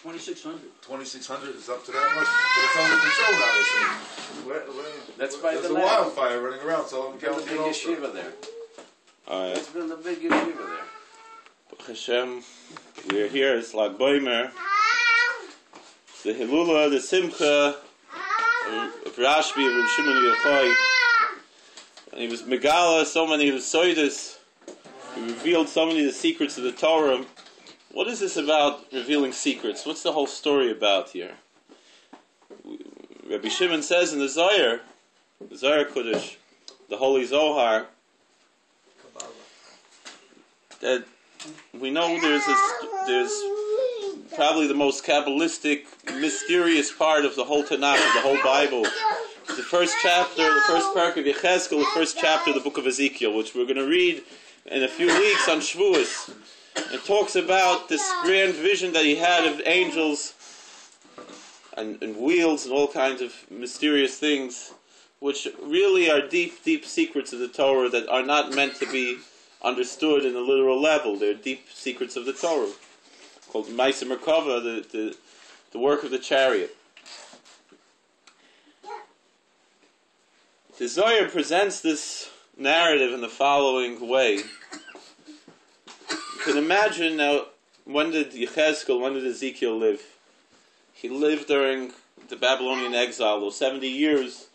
2,600. 2,600 is up to that much, but it's under control now. That's by there's the a wildfire running around, so we There's a big yeshiva there. Let's build a big yeshiva there. Hashem, we're here. It's like Boimer. The Hilula, the Simcha of Rashbi, of Reb Shimon Yochai. And he was Megala, so many of the Soidas. He revealed so many of the secrets of the Torah. What is this about revealing secrets? What's the whole story about here? Rabbi Shimon says in the Zohar Kodesh, the Holy Zohar, that we know there's probably the most Kabbalistic, mysterious part of the whole Tanakh, of the whole Bible. The first chapter, the first parak of Yechezkel, the first chapter of the book of Ezekiel, which we're going to read in a few weeks on Shavuos. It talks about this grand vision that he had of angels and wheels and all kinds of mysterious things, which really are deep, deep secrets of the Torah that are not meant to be understood in a literal level. They're deep secrets of the Torah, called Maisa Merkava, the work of the chariot. The Zohar presents this narrative in the following way. You can imagine now, when did Ezekiel live? He lived during the Babylonian exile, those 70 years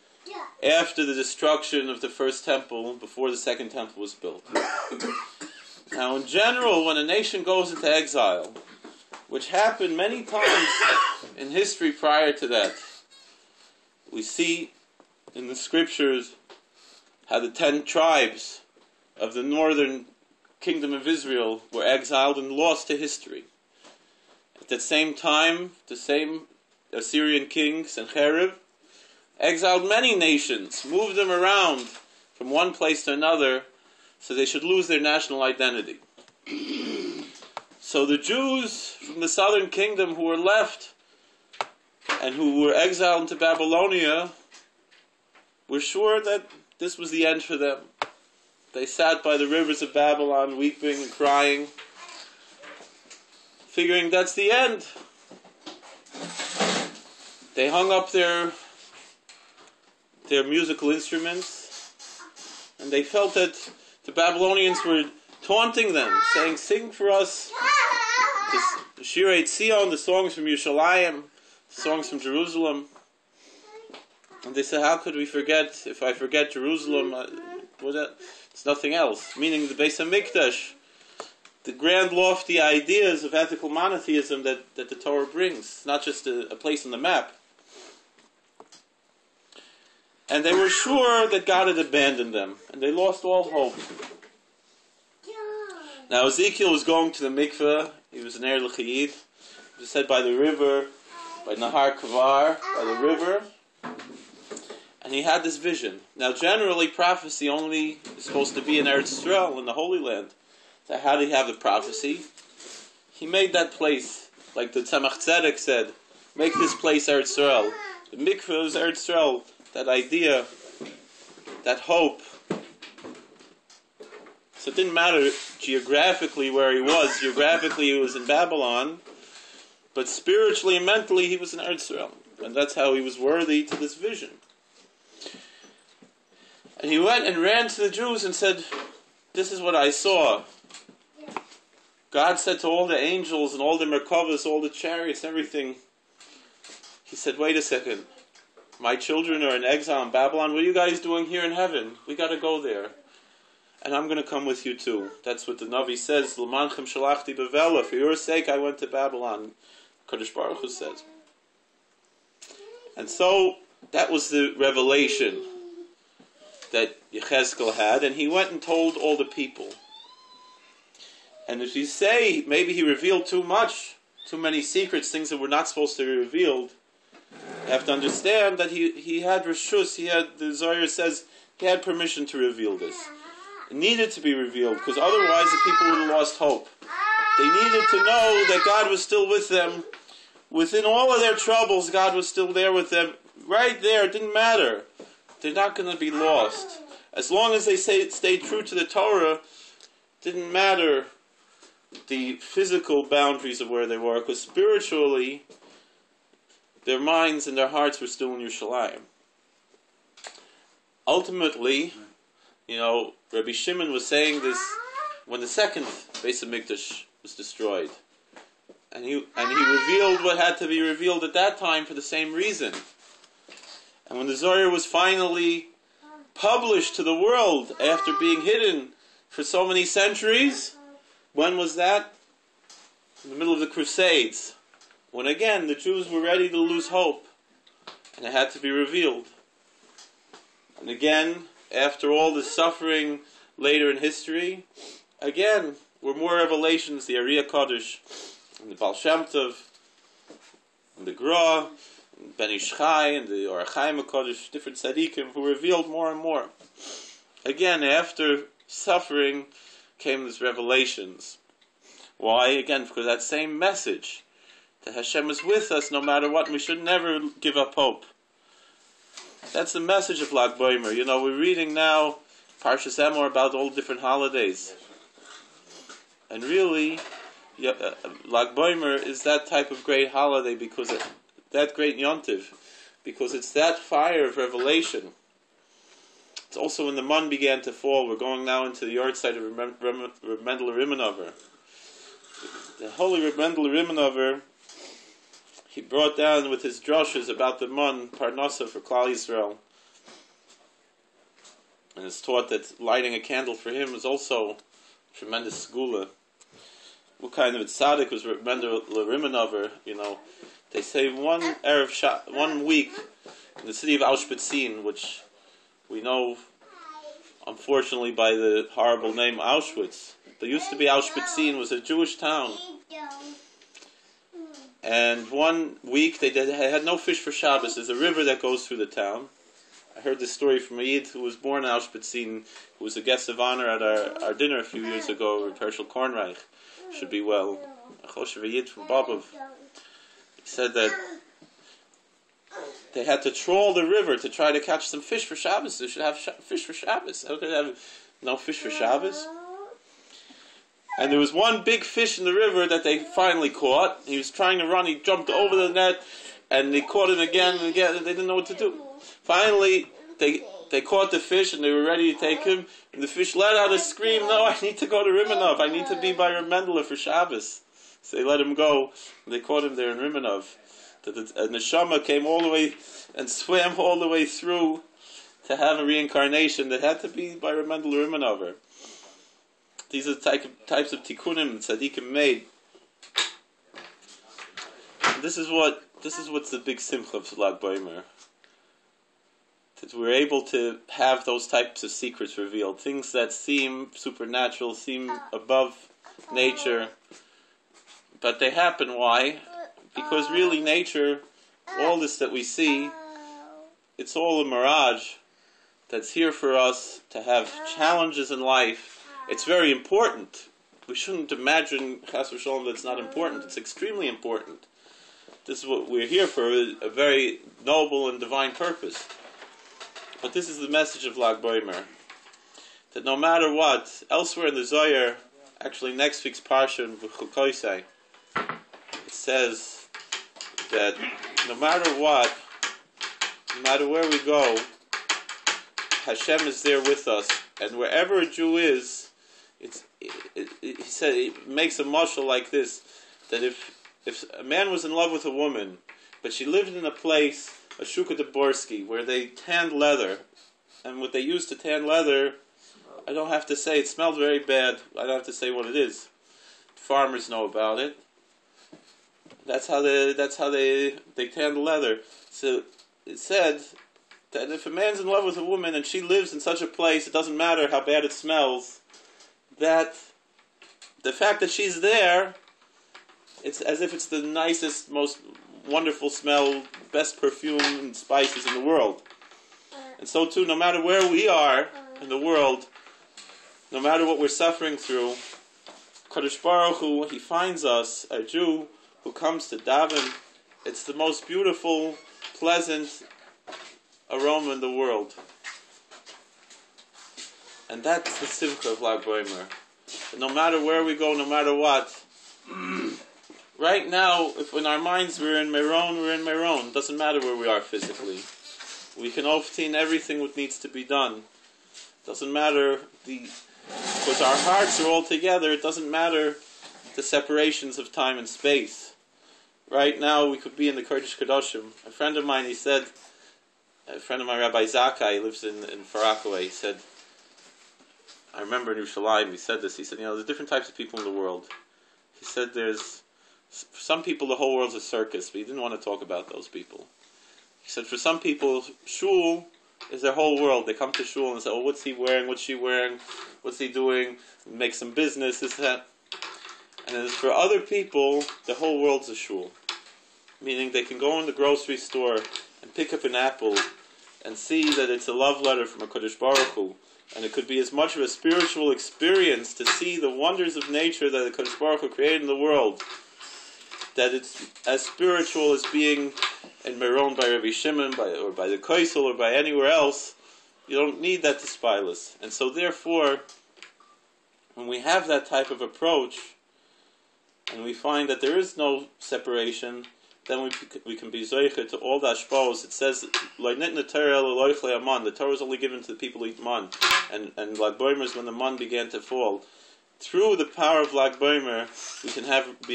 after the destruction of the first temple, before the second temple was built. Now, in general, when a nation goes into exile, which happened many times in history prior to that, we see in the scriptures how the 10 tribes of the northern kingdom of Israel were exiled and lost to history. At the same time, the same Assyrian king, Sennacherib, exiled many nations, moved them around from one place to another so they should lose their national identity. So the Jews from the southern kingdom who were left and who were exiled into Babylonia were sure that this was the end for them. They sat by the rivers of Babylon weeping and crying, figuring that's the end. They hung up their musical instruments, and they felt that the Babylonians were taunting them, saying, "Sing for us the Shirei Tzion, the songs from Yerushalayim, the songs from Jerusalem." And they said, "How could we forget? If I forget Jerusalem, it's nothing else." Meaning the Beis HaMikdash, the grand lofty ideas of ethical monotheism that the Torah brings, not just a place on the map. And they were sure that God had abandoned them, and they lost all hope. Now Ezekiel was going to the mikveh. He was an Er L'Chiyid. It was said by the river, by Nahar Kavar, by the river. And he had this vision. Now generally prophecy only is supposed to be in Eretz Yisrael, in the Holy Land. So how did he have the prophecy? He made that place, like the Tzemach Tzedek said, make this place Eretz Yisrael. The mikveh is Eretz Yisrael. That idea, that hope. So it didn't matter geographically where he was. Geographically he was in Babylon, but spiritually and mentally he was in Eretz Yisrael. And that's how he was worthy to this vision. And he went and ran to the Jews and said, "This is what I saw." God said to all the angels and all the Merkavas, all the chariots, everything, he said, "Wait a second. My children are in exile in Babylon. What are you guys doing here in heaven? We got to go there. And I'm going to come with you too." That's what the Navi says. L'manchem shalachti bevela. For your sake I went to Babylon. Kadosh Baruch Hu says. And so that was the revelation that Yechezkel had. And he went and told all the people. And if you say maybe he revealed too much, too many secrets, things that were not supposed to be revealed, you have to understand that he had reshus, the Zohar says, he had permission to reveal this. It needed to be revealed, because otherwise the people would have lost hope. They needed to know that God was still with them. Within all of their troubles, God was still there with them. Right there, it didn't matter. They're not going to be lost. As long as they stayed true to the Torah, it didn't matter the physical boundaries of where they were, because spiritually, their minds and their hearts were still in Yerushalayim. Ultimately, Rabbi Shimon was saying this when the second Beis HaMikdash was destroyed. And he revealed what had to be revealed at that time for the same reason. And when the Zohar was finally published to the world after being hidden for so many centuries, when was that? In the middle of the Crusades, when again the Jews were ready to lose hope, and it had to be revealed. And again, after all the suffering later in history, again were more revelations, the Ariya Kodesh, and the Baal Shem Tov, and the Gra, and Ben Ish Chai, and the Or HaChaim HaKodesh, different tzaddikim who revealed more and more. Again, after suffering came these revelations. Why? Again, because that same message, that Hashem is with us no matter what, and we should never give up hope. That's the message of Lag Boimer. We're reading now Parshas Emor about all the different holidays. And really, Lag Boimer is that type of great holiday, because that great Yontiv, because it's that fire of revelation. It's also when the mun began to fall. We're going now into the yard site of Reb Mendel Rimanover. The holy Reb Mendel Rimanover, he brought down with his drushes about the mun Parnasa for Klal Yisrael. And it's taught that lighting a candle for him is also tremendous segula. What kind of a tzaddik was Reb Mendel Rimanover? They say one week in the city of Auschwitz, which we know, unfortunately, by the horrible name Auschwitz. There used to be Auschwitz, was a Jewish town. And 1 week they had no fish for Shabbos. There's a river that goes through the town. I heard this story from a Yid who was born in Auschwitz, who was a guest of honor at our dinner a few years ago, Reb Hershel Kornreich. Should be well. A Choshev Yid from Bobov. He said that they had to trawl the river to try to catch some fish for Shabbos. They should have fish for Shabbos. How could they have no fish for Shabbos? And there was one big fish in the river that they finally caught. He was trying to run. He jumped over the net, and they caught him again and again, and they didn't know what to do. Finally, they caught the fish, and they were ready to take him. And the fish let out a scream, "No, I need to go to Rimanov. I need to be by Reb Mendele for Shabbos." So they let him go. And they caught him there in Rimanov. The neshama came all the way and swam all the way through to have a reincarnation that had to be by Reb Mendele Rimanover. These are the types of tikkunim tzaddikim made. And this is what's the big simcha of Lag Boimer. That we're able to have those types of secrets revealed, things that seem supernatural, seem above nature, but they happen. Why? Because really nature, all this that we see, it's all a mirage that's here for us to have challenges in life. It's very important. We shouldn't imagine, Chas v'sholom, that it's not important. It's extremely important. This is what we're here for, a very noble and divine purpose. But this is the message of Lag Boimer, that no matter what, elsewhere in the Zohar, actually next week's Parsha in Kolakowski, it says that no matter what, no matter where we go, Hashem is there with us, and wherever a Jew is, he said, he makes a mashal like this, that if a man was in love with a woman, but she lived in a place, a Shuka Deborsky, where they tanned leather, and what they used to tan leather, I don't have to say, it smelled very bad, I don't have to say what it is. Farmers know about it. That's how they tan the leather. So it said that if a man's in love with a woman and she lives in such a place, it doesn't matter how bad it smells, that the fact that she's there, it's as if it's the nicest, most wonderful smell, best perfume and spices in the world. And so too, no matter where we are in the world, no matter what we're suffering through, Kadosh Baruch Hu, He finds us, a Jew who comes to daven, it's the most beautiful, pleasant aroma in the world. And that's the simcha of Lag Boimer. no matter where we go, no matter what. Right now, if in our minds we're in Meron, we're in Meron. It doesn't matter where we are physically. We can obtain everything what needs to be done. It doesn't matter because our hearts are all together. It doesn't matter the separations of time and space. Right now, we could be in the Kodesh Kedoshim. A friend of mine, Rabbi Zakai, he lives in Far Rockaway. He said, I remember in Yerushalayim, he said this. He said, there's different types of people in the world. He said for some people the whole world's a circus, but he didn't want to talk about those people. He said for some people, shul is their whole world. They come to shul and say, oh, what's he wearing, what's she wearing, what's he doing, make some business, this, that. And as for other people, the whole world's a shul. Meaning they can go in the grocery store and pick up an apple and see that it's a love letter from a Kodesh Baruch Hu. And it could be as much of a spiritual experience to see the wonders of nature that the Kodesh Baruch Hu created in the world. That it's as spiritual as being in Meron by Rabbi Shimon, or by the Kaisel, or by anywhere else. You don't need that to spile us. And so therefore, when we have that type of approach, and we find that there is no separation, then we can be zoiche to all the ashpos. It says, the Torah is only given to the people who eat man. And Lag Boimer is when the man began to fall. Through the power of Lag Boimer, we can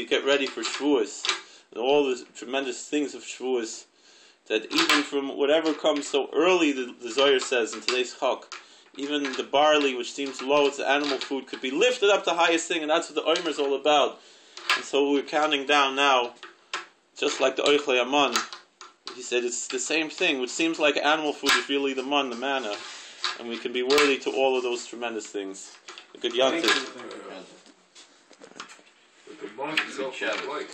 get ready for Shavuos. And all the tremendous things of Shavuos, that even from whatever comes so early, the Zohar says in today's Chok, even the barley, which seems low, it's animal food, could be lifted up to the highest thing, and that's what the Omer is all about. And so we're counting down now, just like the Oichle Aman. He said it's the same thing, which seems like animal food is really the man, the manna. And we can be worthy to all of those tremendous things. A good yontif. The monk itself is like.